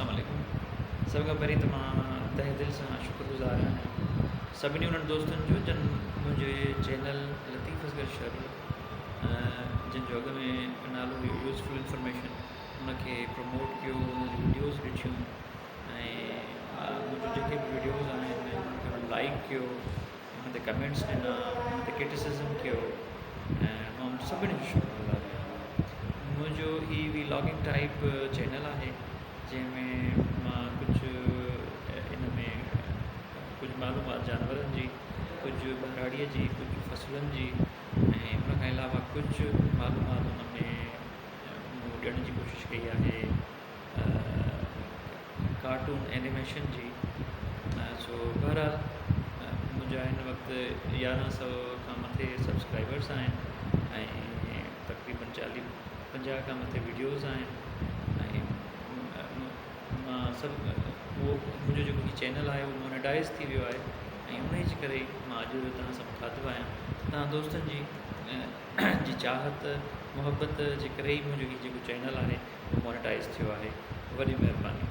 अस्सलाम वालेकुम। सभ खां पहिरीं त मां तहे दिलि सां शुक्रगुज़ार आहियां सभिनी उन्हनि दोस्तनि जो जिन मुंहिंजे चैनल लतीफ़ असगर शर जिन जो अॻ में नालो हुयो यूज़फुल इंफॉर्मेशन उनखे प्रमोट कयो, उनजी वीडियोज़ ॾिठियूं ऐं मुंहिंजूं जेके बि वीडियोज़ आहिनि उनखे लाइक कयो, उन ते कमेंट्स ॾिना, उन ते क्रिटिसिज़म कयो ऐं मां उन सभिनी जो शुक्रगुज़ार आहियां। मुंहिंजो ही व्लॉगिंग टाइप चैनल आहे जंहिंमें मां कुझु इन में कुझु मालूमात जानवरनि जी, कुझु बहिराड़ीअ जी, कुझु फसलुनि जी ऐं उन खां अलावा कुझु मालूमात उन में मूं ॾियण जी कोशिशि कई आहे कार्टून एनिमेशन जी। सो बहरहाल मुंहिंजा हिन वक़्तु 1100 खां मथे सब्सक्राइबर्स आहिनि ऐं तक़रीबन 40-50 खां मथे वीडियोज़ आहिनि ऐं मां सभु उहो मुंहिंजो जेको हीउ चैनल आहे उहो मोनेटाइज़ थी वियो आहे ऐं उन जे करे मां अॼु तव्हां सां मुखातिबु आहियां। तव्हां दोस्तनि जी चाहत मुहबत जे करे ई मुंहिंजो हीउ जेको चैनल आहे उहो मोनेटाइज़ थियो आहे। वॾी महिरबानी।